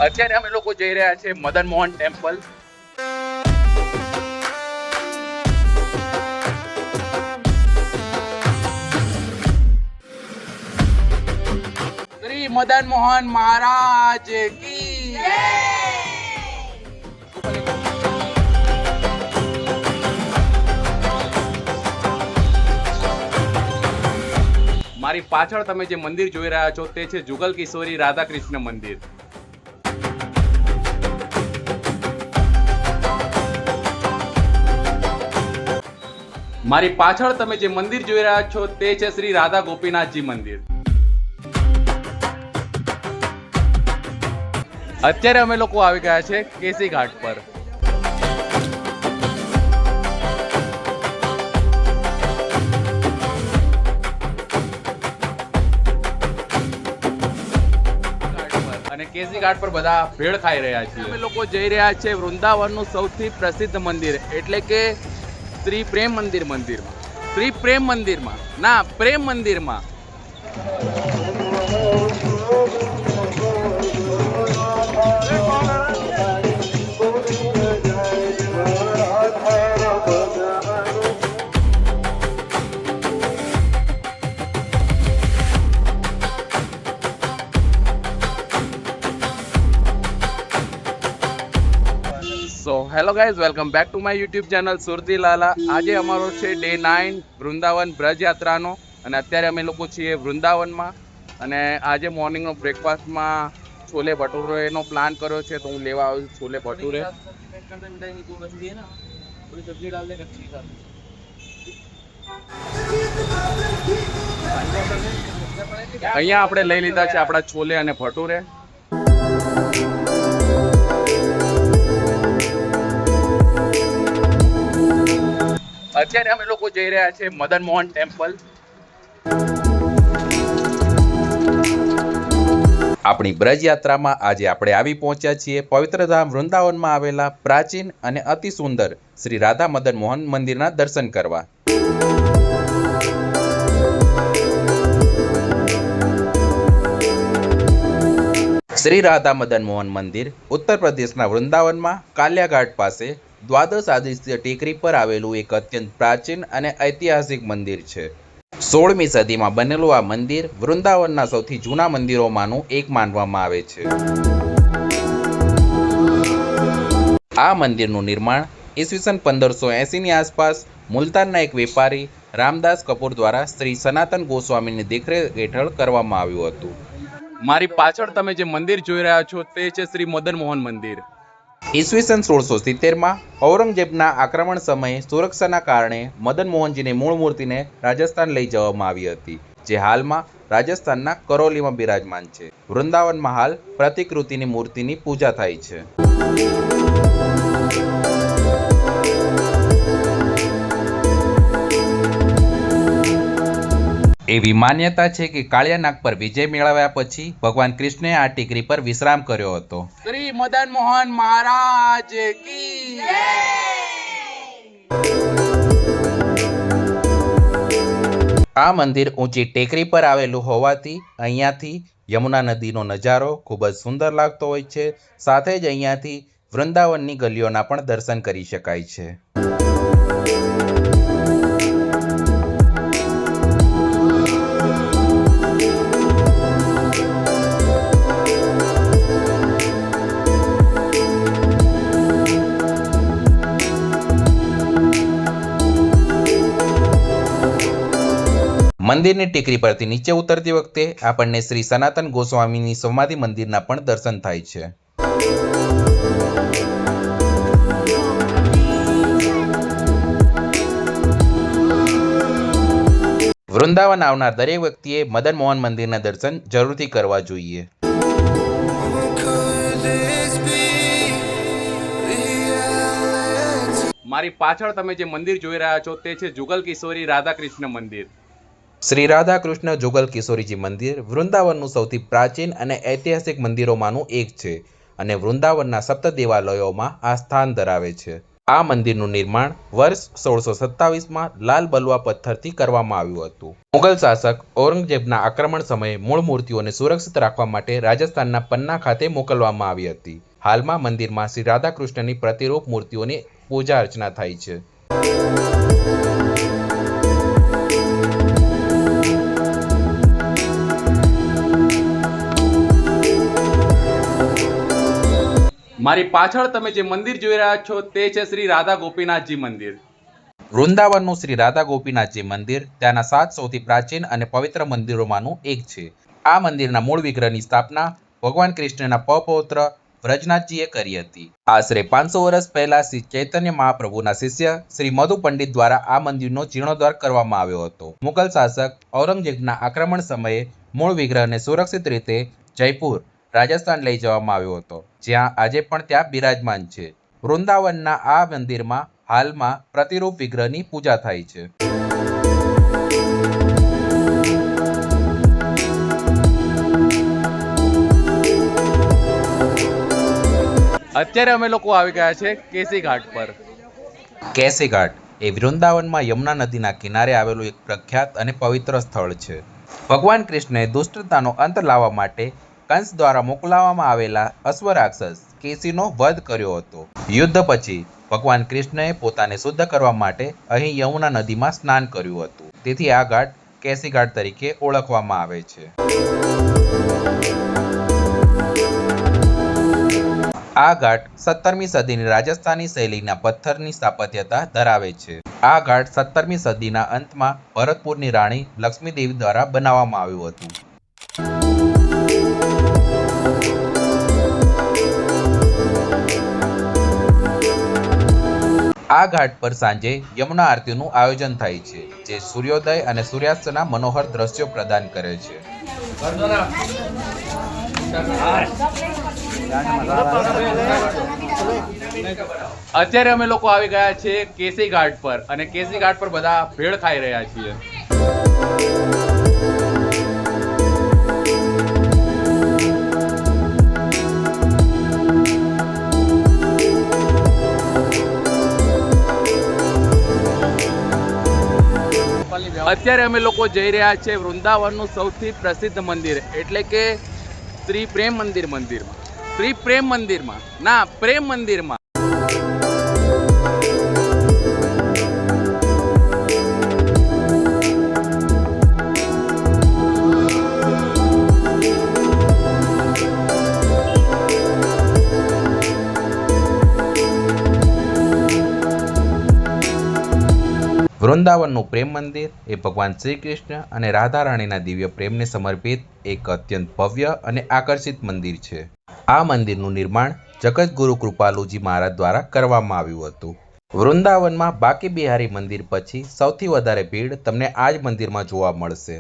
અત્યારે અમે લોકો જઈ રહ્યા છે મદન મોહન ટેમ્પલ. શ્રી મદન મોહન મહારાજ કી જય. મારી પાછળ તમે જે મંદિર જોઈ રહ્યા છો તે છે જુગલ કિશોરી રાધા કૃષ્ણ મંદિર. મારી પાછળ તમે જે મંદિર જોઈ રહ્યા છો તે છે શ્રી રાધા ગોપીનાથજી મંદિર. અત્યારે અમે લોકો આવી ગયા છે કેસી ઘાટ પર. અને કેસી ઘાટ પર બધા ભેળ ખાઈ રહ્યા છીએ. અમે લોકો જઈ રહ્યા છે વૃંદાવનનું સૌથી પ્રસિદ્ધ મંદિર એટલે કે શ્રી પ્રેમ મંદિરમાં. શ્રી પ્રેમ મંદિરમાં ના પ્રેમ મંદિરમાં. So hello guys, welcome back to my YouTube channel Surti Lala. આજે અમારો છે ડે 9 વૃંદાવન બ્રજ યાત્રાનો અને અત્યારે અમે લોકો છીએ વૃંદાવનમાં. અને આજે મોર્નિંગનો બ્રેકફાસ્ટમાં છોલે ભટુરેનો પ્લાન કર્યો છે, તો હું લેવા આવ્યો છું છોલે ભટુરે. અહીંયા આપણે લઈ લીધા છે આપણા છોલે અને ભટુરે. અત્યારે અમે લોકો જઈ રહ્યા છે મદન મોહન ટેમ્પલ. આપણી બ્રજ યાત્રામાં આજે આપણે આવી પહોંચ્યા છીએ પવિત્ર ધામ વૃંદાવનમાં આવેલા પ્રાચીન અને અતિ સુંદર શ્રી રાધા મદન મોહન મંદિરના દર્શન કરવા. શ્રી રાધા મદન મોહન મંદિર ઉત્તર પ્રદેશના વૃંદાવનમાં કાલિયા ઘાટ પાસે દ્વાદશ આદિત્ય ટેકરી પર આવેલું એક અત્યંત પ્રાચીન અને ઐતિહાસિક મંદિર છે. 16મી સદીમાં બનેલું આ મંદિર વૃંદાવનના સૌથી જૂના મંદિરોમાંનું એક માનવામાં આવે છે. આ મંદિરનું નિર્માણ ઈસવીસન 1580ની આસપાસ મુલતાનના એક વેપારી રામદાસ કપૂર દ્વારા શ્રી સનાતન ગોસ્વામીની દેખરેખ હેઠળ કરવામાં આવ્યું હતું. મારી પાછળ તમે જે મંદિર જોઈ રહ્યા છો તે છે શ્રી મદન મોહન મંદિર. ઈસવીસન 1670માં ઔરંગઝેબના આક્રમણ સમયે સુરક્ષાના કારણે મદન મોહનજીની મૂળ મૂર્તિને રાજસ્થાન લઈ જવામાં આવી હતી, જે હાલમાં રાજસ્થાનના કરૌલીમાં બિરાજમાન છે. વૃંદાવનમાં હાલ પ્રતિકૃતિની મૂર્તિની પૂજા થાય છે. એવી માન્યતા છે કે કાળિયા નાગ પર વિજય મેળવ્યા પછી ભગવાન કૃષ્ણએ આ ટેકરી પર વિશ્રામ કર્યો હતો. શ્રી મદન મોહન મહારાજ કી જય. આ મંદિર ઊંચી ટેકરી પર આવેલું હોવાથી અહીંયાથી યમુના નદીનો નજારો ખૂબ જ સુંદર લાગતો હોય છે. સાથે જ અહીંયાથી વૃંદાવનની ગલીઓના પણ દર્શન કરી શકાય છે. મંદિરની ટેકરી પરથી નીચે ઉતરતી વખતે આપણને શ્રી સનાતન ગોસ્વામીની સમાધિ મંદિરના પણ દર્શન થાય છે. વૃંદાવન આવનાર દરેક વ્યક્તિએ મદન મોહન મંદિરના દર્શન જરૂરથી કરવા જોઈએ. મારી પાછળ તમે જે મંદિર જોઈ રહ્યા છો તે છે જુગલ કિશોરી રાધા કૃષ્ણ મંદિર. શ્રી રાધા કૃષ્ણ જુગલ કિશોરીજી મંદિર વૃંદાવનનું સૌથી પ્રાચીન અને ઐતિહાસિક મંદિરોમાંનું એક છે અને વૃંદાવનના સપ્ત દેવાલયોમાં આ સ્થાન ધરાવે છે. આ મંદિરનું નિર્માણ વર્ષ 1627માં લાલ બલુઆ પથ્થરથી કરવામાં આવ્યું હતું. મુગલ શાસક ઔરંગઝેબના આક્રમણ સમયે મૂળ મૂર્તિઓને સુરક્ષિત રાખવા માટે રાજસ્થાનના પન્ના ખાતે મોકલવામાં આવી હતી. હાલમાં મંદિરમાં શ્રી રાધાકૃષ્ણની પ્રતિરૂપ મૂર્તિઓની પૂજા અર્ચના થાય છે. મારી પાછળ તમે જે મંદિર જોઈ રહ્યા છો તે છે શ્રી રાધા ગોપીનાથજી મંદિર. વૃંદાવનનું શ્રી રાધા ગોપીનાથજી મંદિર ત્યાંના 7 સૌથી પ્રાચીન અને પવિત્ર મંદિરોમાંનું એક છે. આ મંદિરના મૂળ વિગ્રહની સ્થાપના ભગવાન કૃષ્ણના પૌત્ર વ્રજનાથજીએ કરી હતી. આશરે 500 વર્ષ પહેલા શ્રી ચૈતન્ય મહાપ્રભુના શિષ્ય શ્રી મધુ પંડિત દ્વારા આ મંદિરનો જીર્ણોદ્ધાર કરવામાં આવ્યો હતો. મુગલ શાસક ઔરંગઝેબના આક્રમણ સમયે મૂળ વિગ્રહને સુરક્ષિત રીતે જયપુર રાજસ્થાન લઈ જવામાં આવ્યો હતો, જ્યાં આજે પણ ત્યાં બિરાજમાન છે. વૃંદાવનના આ મંદિરમાં હાલમાં પ્રતિરૂપ વિગ્રહની પૂજા થાય છે. અત્યારે અમે લોકો આવી ગયા છે કેસી ઘાટ પર. કેસી ઘાટ એ વૃંદાવનમાં યમુના નદીના કિનારે આવેલું એક પ્રખ્યાત અને પવિત્ર સ્થળ છે. ભગવાન કૃષ્ણએ દુષ્ટતાનો અંત લાવવા માટે કંસ દ્વારા મોકલવામાં આવેલા અશ્વરાક્ષસ કેસીનો વધ કર્યો હતો. યુદ્ધ પછી ભગવાન કૃષ્ણએ પોતાને શુદ્ધ કરવા માટે અહીં યમુના નદીમાં સ્નાન કર્યું હતું. તેથી આ ઘાટ કેસી ઘાટ તરીકે ઓળખવામાં આવે છે. આ ઘાટ 17મી સદીની રાજસ્થાની શૈલીના પથ્થરની સ્થાપત્યતા ધરાવે છે. આ ઘાટ 17મી સદીના અંતમાં ભરતપુરની રાણી લક્ષ્મી દેવી દ્વારા બનાવવામાં આવ્યું હતું. આ ઘાટ પર સાંજે યમુના આરતીનું આયોજન થાય છે, જે સૂર્યોદય અને સૂર્યાસ્તના મનોહર દ્રશ્યો પ્રદાન કરે છે. અત્યારે અમે લોકો આવી ગયા છે કેસી ઘાટ પર અને કેસી ઘાટ પર બધા ભેળ ખાઈ રહ્યા છીએ. અત્યારે અમે લોકો જઈ રહ્યા છે વૃંદાવનનું સૌથી પ્રસિદ્ધ મંદિર એટલે કે શ્રી પ્રેમ મંદિરમાં. શ્રી પ્રેમ મંદિરમાં ના પ્રેમ મંદિરમાં. વૃંદાવનનું પ્રેમ મંદિર એ ભગવાન શ્રી કૃષ્ણ અને રાધા રાણીના દિવ્ય પ્રેમને સમર્પિત એક અત્યંત ભવ્ય અને આકર્ષિત મંદિર છે. આ મંદિરનું નિર્માણ જગતગુરુ કૃપાલુજી મહારાજ દ્વારા કરવામાં આવ્યું હતું. વૃંદાવનમાં બાકી બિહારી મંદિર પછી સૌથી વધારે ભીડ તમને આ જ મંદિરમાં જોવા મળશે.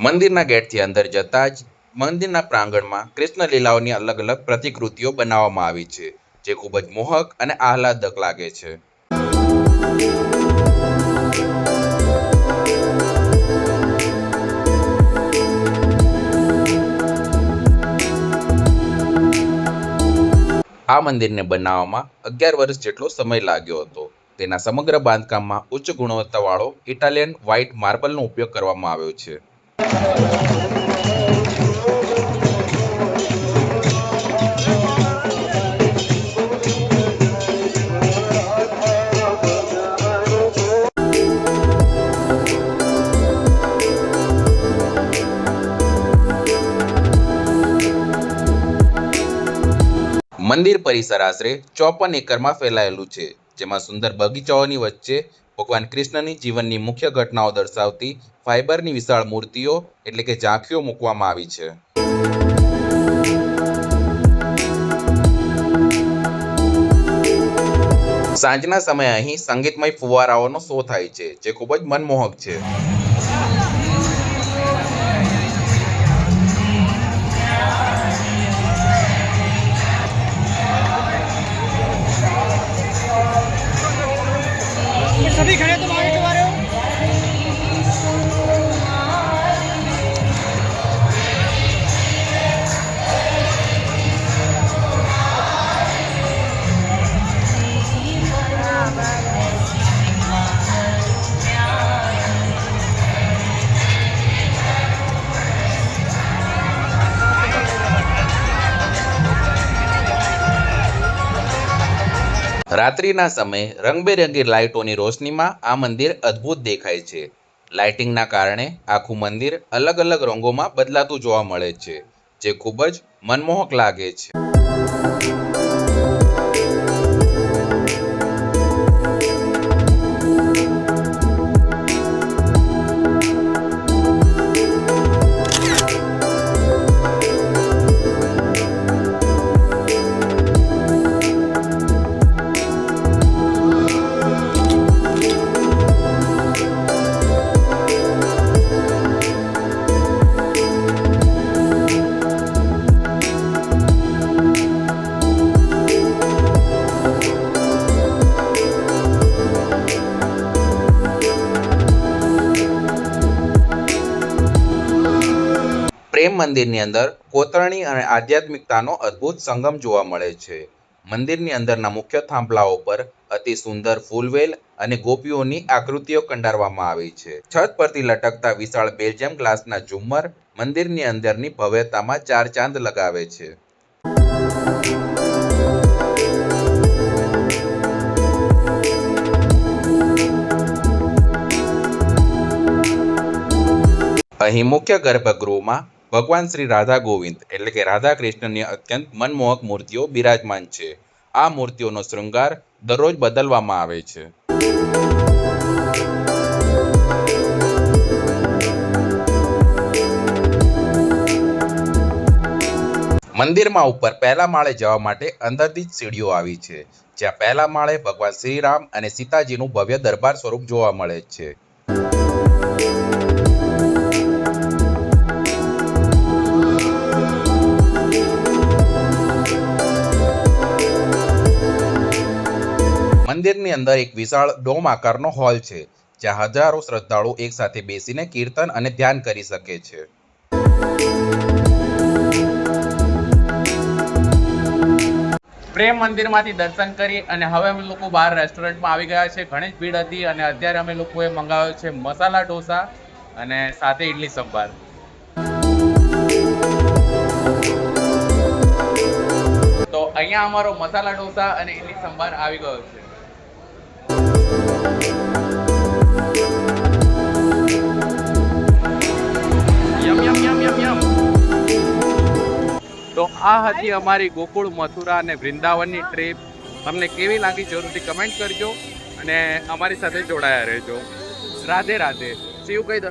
મંદિરના ગેટથી અંદર જતા જ મંદિરના પ્રાંગણમાં કૃષ્ણ લીલાઓની અલગ અલગ પ્રતિકૃતિઓ બનાવવામાં આવી છે, જે ખૂબ જ મોહક અને આહલાદક લાગે છે. આ મંદિરને બનાવવામાં 11 વર્ષ જેટલો સમય લાગ્યો હતો. તેના સમગ્ર બાંધકામમાં ઉચ્ચ ગુણવત્તાવાળો ઇટાલિયન વ્હાઇટ માર્બલનો ઉપયોગ કરવામાં આવ્યો છે. મંદિર પરિસર આશરે 54 એકરમાં ફેલાયેલું છે, જેમાં સુંદર બગીચાઓની વચ્ચે ભગવાન કૃષ્ણની જીવનની મુખ્ય ઘટનાઓ દર્શાવતી ફાઇબરની વિશાળ મૂર્તિઓ એટલે કે ઝાંખીઓ મૂકવામાં આવી છે. સાંજના સમયે અહીં સંગીતમય ફુવારાઓનો શો થાય છે, જે ખૂબ જ મનમોહક છે. રાત્રિના સમયે રંગબેરંગી લાઇટોની રોશનીમાં આ મંદિર અદ્ભુત દેખાય છે. લાઇટિંગના કારણે આખું મંદિર અલગ અલગ રંગોમાં બદલાતું જોવા મળે છે, જે ખૂબ જ મનમોહક લાગે છે. પ્રેમ મંદિરની અંદર કોતરણી અને આધ્યાત્મિકતાનો અદ્ભુત સંગમ જોવા મળે છે. મંદિરની અંદરના મુખ્ય થાંભલાઓ પર અતિ સુંદર ફૂલવેલ અને ગોપીઓની આકૃતિઓ કંડારવામાં આવી છે. છત પરથી લટકતા વિશાળ બેલ્જિયમ ગ્લાસના ઝુમ્મર મંદિરની અંદરની ભવ્યતામાં ચાર ચાંદ લગાવે છે. અહીં મુખ્ય ગર્ભગૃહમાં ભગવાન શ્રી રાધા ગોવિંદ એટલે કે રાધા કૃષ્ણની અત્યંત મનમોહક મૂર્તિઓ બિરાજમાન છે. આ મૂર્તિઓનો શૃંગાર દરરોજ બદલવામાં આવે છે. મંદિરમાં ઉપર પહેલા માળે જવા માટે અંદરથી જ સીડીઓ આવી છે, જ્યાં પહેલા માળે ભગવાન શ્રીરામ અને સીતાજીનું ભવ્ય દરબાર સ્વરૂપ જોવા મળે છે. મંદિરની અંદર એક વિશાળ ડોમ આકારનો હોલ છે, જ્યાં હજારો શ્રદ્ધાળુઓ એકસાથે બેસીને કીર્તન અને ધ્યાન કરી શકે છે. પ્રેમ મંદિરમાંથી દર્શન કરી અને હવે અમે લોકો બહાર રેસ્ટોરન્ટમાં આવી ગયા છે. ઘણી જ ભીડ હતી અને અત્યારે અમે લોકોએ મંગાવ્યો છે મસાલા ઢોસા અને સાથે ઇડલી સંભાર. તો અહીંયા અમારો મસાલા ઢોસા અને ઇડલી સંભાર આવી ગયો છે. યમ યમ યમ યમ યમ. તો આ હતી અમારી ગોકુળ, મથુરા અને વૃંદાવનની ટ્રીપ. તમને કેવી લાગી જરૂરથી કમેન્ટ કરજો અને અમારી સાથે જોડાયા રહેજો. રાધે રાધે. સી યુ કહી દો.